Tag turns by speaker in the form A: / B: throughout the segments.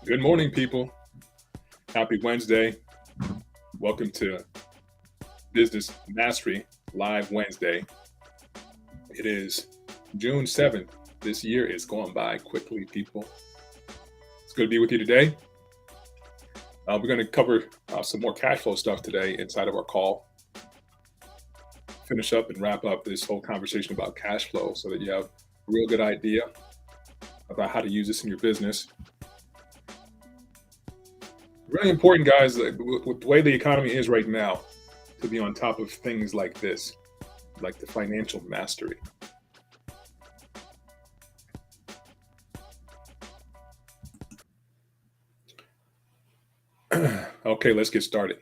A: Good morning, people. Happy Wednesday. Welcome to Business Mastery Live Wednesday. It is June 7th. This year is going by quickly, people. It's good to be with you today. We're going to cover some more cash flow stuff today inside of our call. Finish up and wrap up this whole conversation about cash flow so that you have a real good idea about how to use this in your business. Really important, guys, with the way the economy is right now, to be on top of things like this, like the financial mastery. Okay, let's get started.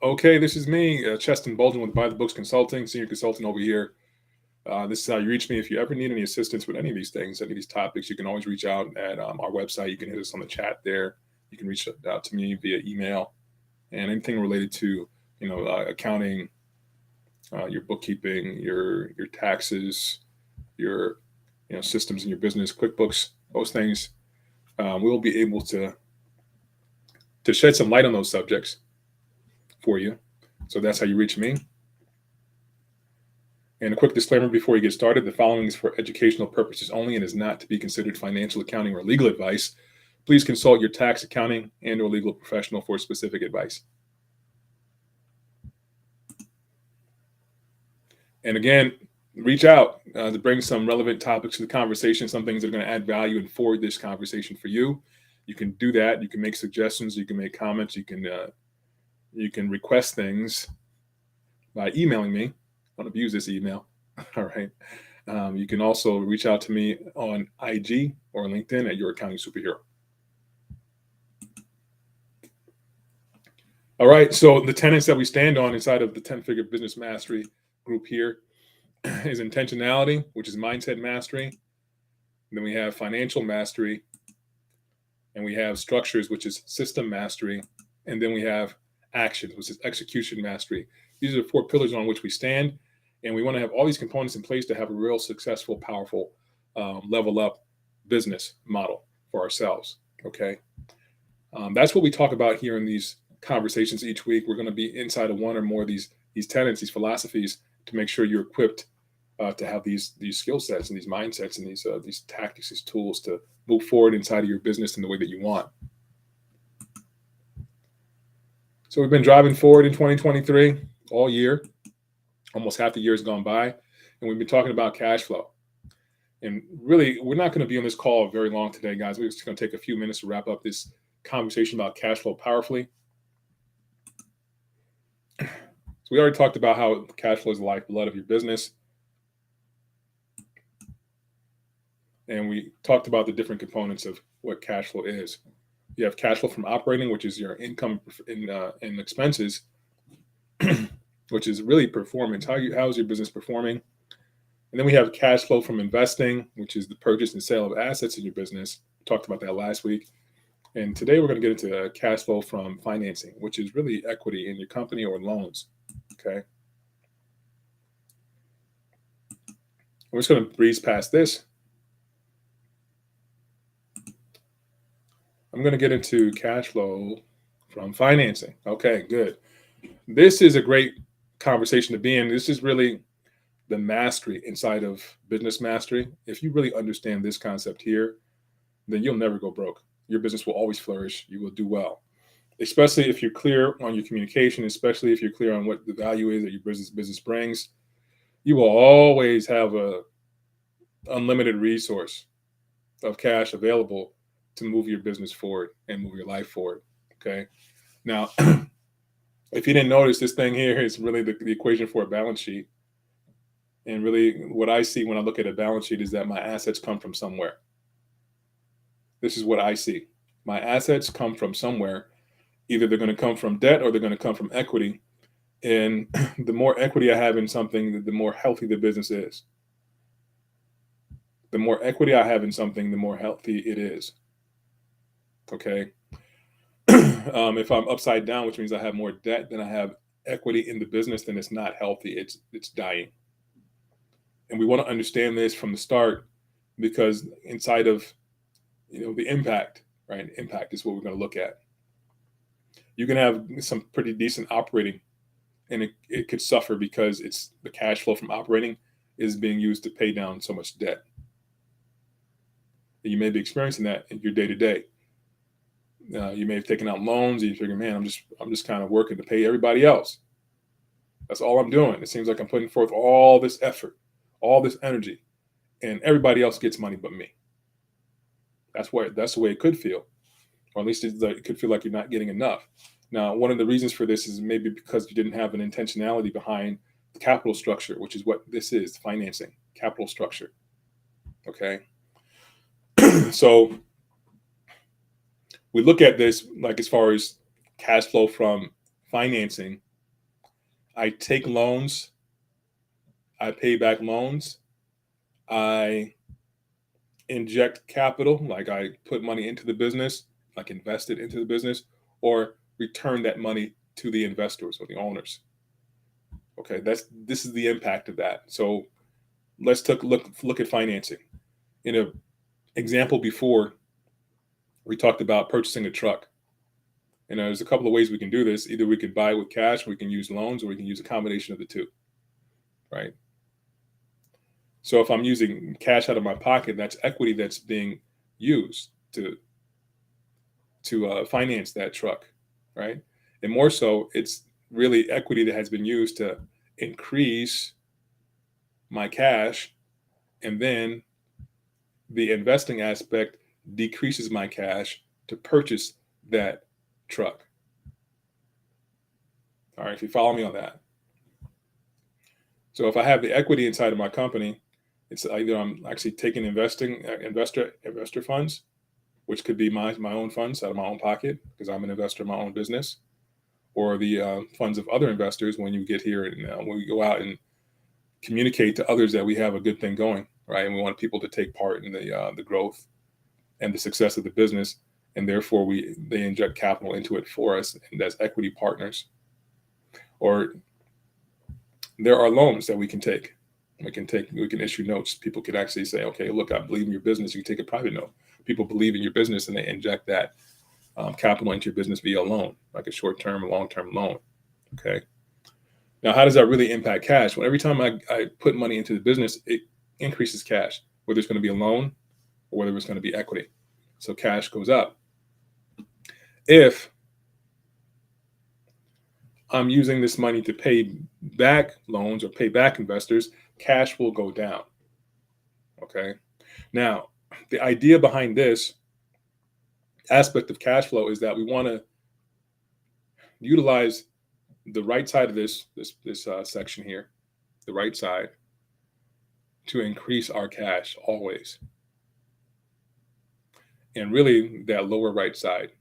A: Okay, this is me, Cheston Bolden with Buy the Books Consulting, senior consultant over here. This is how you reach me. If you ever need any assistance with any of these things, any of these topics, you can always reach out at our website. You can hit us on the chat there. You can reach out to me via email, and anything related to, accounting, your bookkeeping, your taxes, your, systems in your business, QuickBooks, those things. We'll be able to shed some light on those subjects for you. So that's how you reach me. And a quick disclaimer before you get started, the following is for educational purposes only and is not to be considered financial, accounting, or legal advice. Please consult your tax, accounting, and or legal professional for specific advice. And again, reach out to bring some relevant topics to the conversation, some things that are going to add value and forward this conversation for you. You can do that. You can make suggestions. You can make comments. You can request things by emailing me. Don't abuse this email. All right. You can also reach out to me on IG or LinkedIn at Your Accounting Superhero. All right. So the tenets that we stand on inside of the 10-figure business mastery group here is intentionality, which is mindset mastery. And then we have financial mastery, and we have structures, which is system mastery. And then we have actions, which is execution mastery. These are the 4 pillars on which we stand. And we want to have all these components in place to have a real successful, powerful, level up business model for ourselves. Okay. That's what we talk about here in these conversations each week. We're going to be inside of one or more of these tenets, these philosophies, to make sure you're equipped to have these skill sets and these mindsets and these tactics, these tools to move forward inside of your business in the way that you want. So we've been driving forward in 2023 all year. Almost half the year has gone by, and we've been talking about cash flow. And really, we're not going to be on this call very long today, guys. We're just going to take a few minutes to wrap up this conversation about cash flow powerfully. So we already talked about how cash flow is the lifeblood of your business. And we talked about the different components of what cash flow is. You have cash flow from operating, which is your income and expenses, which is really performance. How is your business performing? And then we have cash flow from investing, which is the purchase and sale of assets in your business talked about that last week. And today we're going to get into cash flow from financing, which is really equity in your company or loans. Okay. We're just going to breeze past this. I'm going to get into cash flow from financing. Okay, good. This is a great conversation to be in. This is really the mastery inside of business mastery. If you really understand this concept here, then you'll never go broke. Your business will always flourish. You will do well, especially if you're clear on your communication, especially if you're clear on what the value is that your business brings. You will always have a unlimited resource of cash available to move your business forward and move your life forward. Okay. Now, if you didn't notice, this thing here is really the equation for a balance sheet. And really, what I see when I look at a balance sheet is that my assets come from somewhere. This is what I see. My assets come from somewhere. Either they're going to come from debt or they're going to come from equity. And the more equity I have in something, the more healthy the business is. The more equity I have in something, the more healthy it is. Okay. If I'm upside down, which means I have more debt than I have equity in the business, then it's not healthy. It's dying. And we want to understand this from the start, because inside of the impact, right? Impact is what we're going to look at. You can have some pretty decent operating, and it could suffer because it's the cash flow from operating is being used to pay down so much debt. And you may be experiencing that in your day to day. You may have taken out loans and you figure, man, I'm just kind of working to pay everybody else. That's all I'm doing. It seems like I'm putting forth all this effort, all this energy, and everybody else gets money but me. That's the way it could feel, or at least it could feel like you're not getting enough. Now, one of the reasons for this is maybe because you didn't have an intentionality behind the capital structure, which is what this is, financing, capital structure. Okay. So we look at this like as far as cash flow from financing. I take loans, I pay back loans, I inject capital, like I put money into the business, like invest it into the business, or return that money to the investors or the owners. Okay, this is the impact of that. So let's look at financing. In an example before, we talked about purchasing a truck. And there's a couple of ways we can do this. Either we could buy it with cash, we can use loans, or we can use a combination of the two, right? So if I'm using cash out of my pocket, that's equity that's being used to finance that truck, right? And more so, it's really equity that has been used to increase my cash, and then the investing aspect decreases my cash to purchase that truck. All right, if you follow me on that. So if I have the equity inside of my company, it's either I'm actually taking investor funds, which could be my own funds out of my own pocket because I'm an investor in my own business, or the funds of other investors when you get here and when we go out and communicate to others that we have a good thing going, right? And we want people to take part in the growth and the success of the business, and therefore they inject capital into it for us, and as equity partners. Or there are loans that we can take. We can issue notes. People can actually say, okay, look, I believe in your business. You can take a private note. People believe in your business and they inject that capital into your business via a loan, like a short-term or long-term loan. Okay. Now, how does that really impact cash? Well, every time I put money into the business, it increases cash, whether it's going to be a loan or whether it's going to be equity. So cash goes up. If I'm using this money to pay back loans or pay back investors, cash will go down. Okay. Now, the idea behind this aspect of cash flow is that we want to utilize the right side of this section here, the right side, to increase our cash always. And really, that lower right side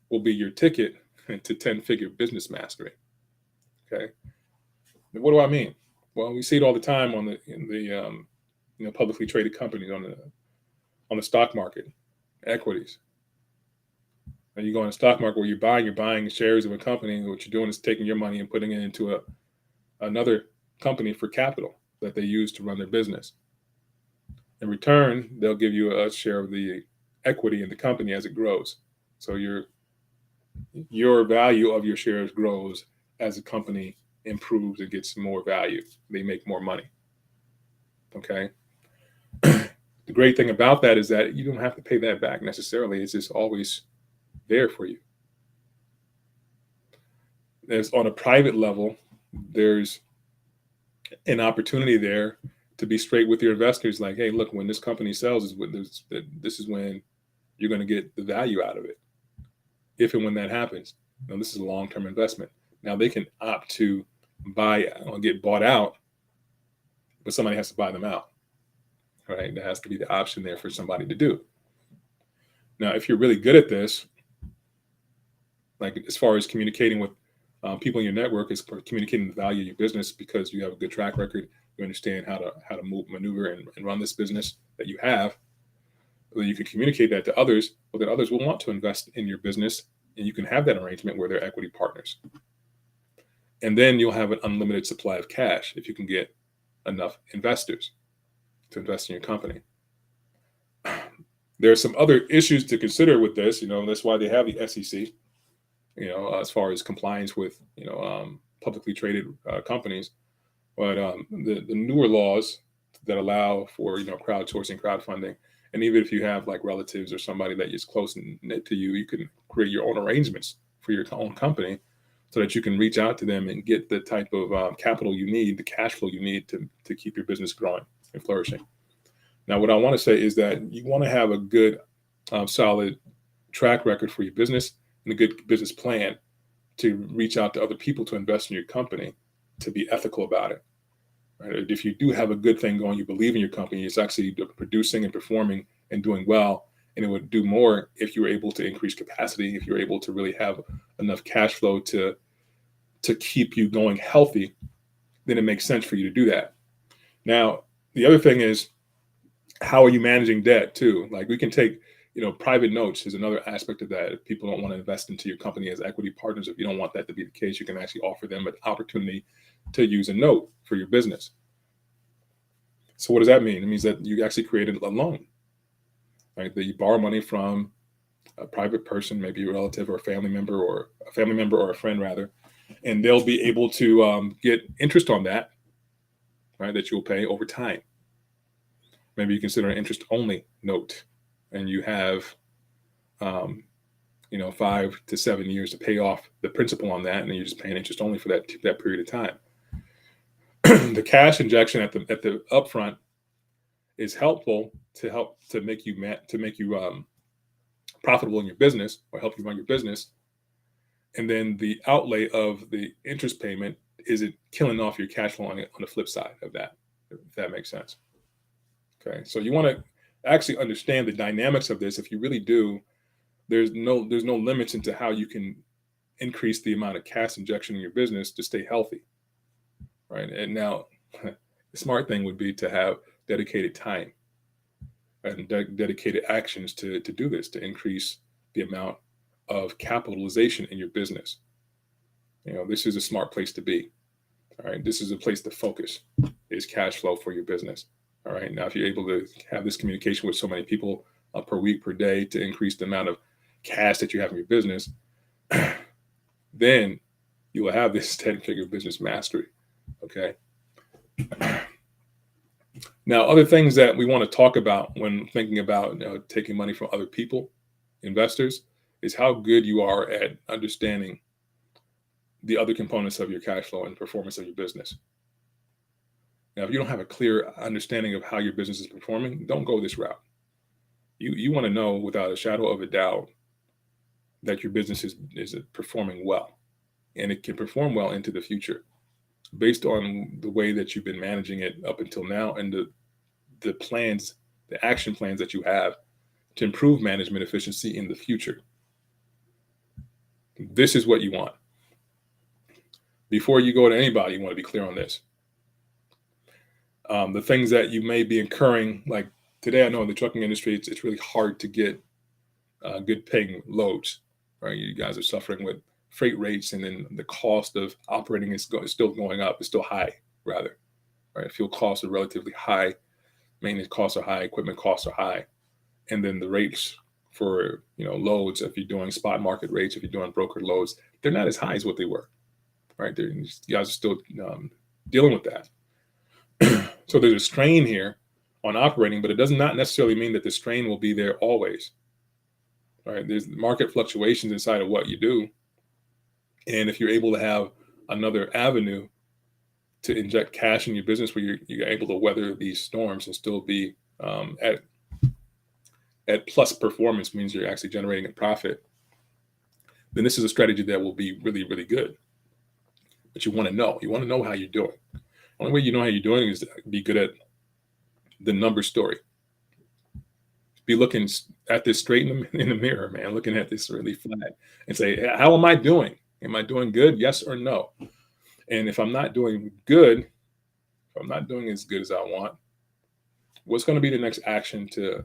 A: will be your ticket to 10-figure business mastery. Okay. What do I mean? Well, we see it all the time in the publicly traded companies, on on the stock market, equities. And you go in the stock market where you're buying shares of a company, and what you're doing is taking your money and putting it into another company for capital that they use to run their business. In return, they'll give you a share of the equity in the company as it grows. So your value of your shares grows as the company improves and gets more value. They make more money. Okay. The great thing about that is that you don't have to pay that back necessarily. It's just always there for you. There's on a private level, there's an opportunity there to be straight with your investors. Like, hey, look, when this company sells, this is when you're going to get the value out of it. If and when that happens. Now, this is a long-term investment. Now, they can opt to buy or get bought out, but somebody has to buy them out. Right? There has to be the option there for somebody to do. Now, if you're really good at this, like as far as communicating with people in your network, is communicating the value of your business because you have a good track record, you understand how to maneuver and run this business that you have. Then you can communicate that to others, but that others will want to invest in your business, and you can have that arrangement where they're equity partners. And then you'll have an unlimited supply of cash if you can get enough investors to invest in your company. There are some other issues to consider with this. That's why they have the SEC. As far as compliance with publicly traded companies, but the newer laws that allow for crowdsourcing, crowdfunding, and even if you have like relatives or somebody that is close and knit to you, you can create your own arrangements for your own company so that you can reach out to them and get the type of capital you need, the cash flow you need to keep your business growing and flourishing. Now, what I want to say is that you want to have a good, solid track record for your business and a good business plan to reach out to other people to invest in your company, to be ethical about it. Right? If you do have a good thing going, you believe in your company, it's actually producing and performing and doing well, and it would do more if you were able to increase capacity, if you're able to really have enough cash flow to keep you going healthy, then it makes sense for you to do that. Now, the other thing is, how are you managing debt too? Like, we can take, private notes is another aspect of that. If people don't want to invest into your company as equity partners, if you don't want that to be the case, you can actually offer them an opportunity to use a note for your business. So what does that mean? It means that you actually created a loan, right? That you borrow money from a private person, maybe a relative or a family member or a friend rather, and they'll be able to get interest on that, right? That you'll pay over time. Maybe you consider an interest-only note, and you have, 5 to 7 years to pay off the principal on that, and then you're just paying interest only for that period of time. The cash injection at the upfront is helpful to make you profitable in your business, or help you run your business. And then the outlay of the interest payment isn't killing off your cash flow on the flip side of that, if that makes sense. Okay, so you want to actually understand the dynamics of this. If you really do, there's no limits into how you can increase the amount of cash injection in your business to stay healthy, right? And now, the smart thing would be to have dedicated time and dedicated actions to do this, to increase the amount of capitalization in your business. This is a smart place to be. All right, this is a place to focus, is cash flow for your business. All right. Now, if you're able to have this communication with so many people per week, per day, to increase the amount of cash that you have in your business, then you will have this 10-figure business mastery. Okay. Now, other things that we want to talk about when thinking about taking money from other people, investors, is how good you are at understanding the other components of your cash flow and performance of your business. Now, if you don't have a clear understanding of how your business is performing, don't go this route. You want to know without a shadow of a doubt that your business is performing well, and it can perform well into the future based on the way that you've been managing it up until now, and the plans, the action plans that you have to improve management efficiency in the future. This is what you want. Before you go to anybody, you want to be clear on this. The things that you may be incurring, like today I know in the trucking industry, it's really hard to get good paying loads, right? You guys are suffering with freight rates, and then the cost of operating is still going up. It's still high, rather, right? Fuel costs are relatively high, maintenance costs are high, equipment costs are high, and then the rates for loads, if you're doing spot market rates, if you're doing brokered loads, they're not as high as what they were, right? You guys are still dealing with that. So there's a strain here on operating, but it does not necessarily mean that the strain will be there always. Right? There's market fluctuations inside of what you do, and if you're able to have another avenue to inject cash in your business where you're able to weather these storms and still be at plus performance, means you're actually generating a profit, then this is a strategy that will be really, really good. But you want to know how you're doing. The only way you know how you're doing is to be good at the number story. Be looking at this straight in the mirror, man, looking at this really flat and say, how am I doing? Am I doing good? Yes or no? And if I'm not doing good, if I'm not doing as good as I want, what's going to be the next action to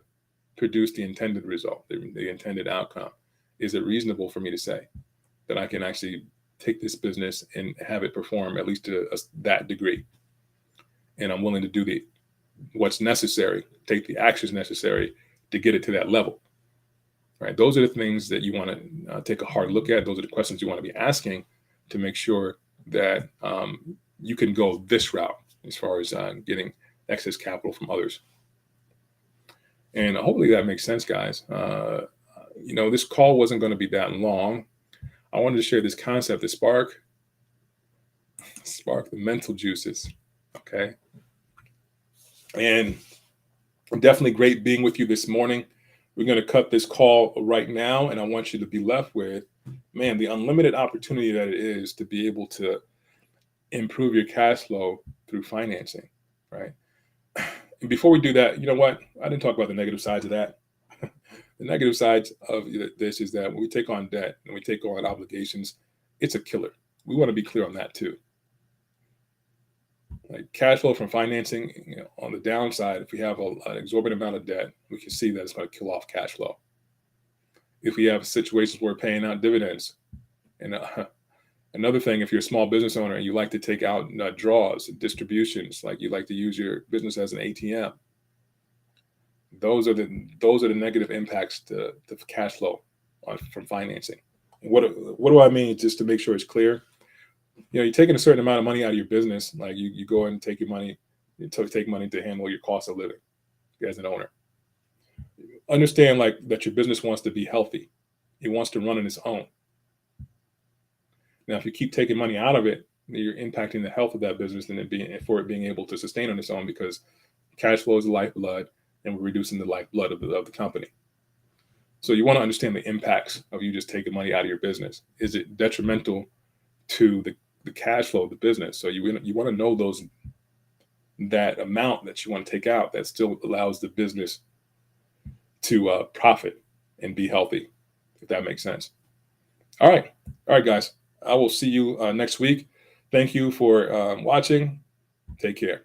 A: produce the intended result, the intended outcome? Is it reasonable for me to say that I can actually take this business and have it perform at least to that degree? And I'm willing to do what's necessary, take the actions necessary to get it to that level, right? Those are the things that you want to take a hard look at. Those are the questions you want to be asking to make sure that you can go this route as far as getting excess capital from others. And hopefully that makes sense, guys. This call wasn't going to be that long. I wanted to share this concept to spark the mental juices. Okay. And definitely great being with you this morning. We're going to cut this call right now, and I want you to be left with, man, the unlimited opportunity that it is to be able to improve your cash flow through financing, right? And before we do that, you know what? I didn't talk about the negative sides of that. The negative sides of this is that when we take on debt and we take on obligations, it's a killer. We want to be clear on that too. Like cash flow from financing, on the downside, if we have an exorbitant amount of debt, we can see that it's going to kill off cash flow. If we have situations where we're paying out dividends, and another thing, if you're a small business owner and you like to take out draws, distributions, like you like to use your business as an ATM, those are the negative impacts to cash flow from financing. What do I mean? Just to make sure it's clear. You're taking a certain amount of money out of your business. Like you go and take your money, take money to handle your cost of living as an owner. Understand that your business wants to be healthy. It wants to run on its own. Now, if you keep taking money out of it, you're impacting the health of that business and it being able to sustain on its own, because cash flow is the lifeblood, and we're reducing the lifeblood of the company. So you want to understand the impacts of you just taking money out of your business. Is it detrimental to the cash flow of the business? So you want to know that amount that you want to take out that still allows the business to profit and be healthy, if that makes sense. All right, guys. I will see you next week. Thank you for watching. Take care.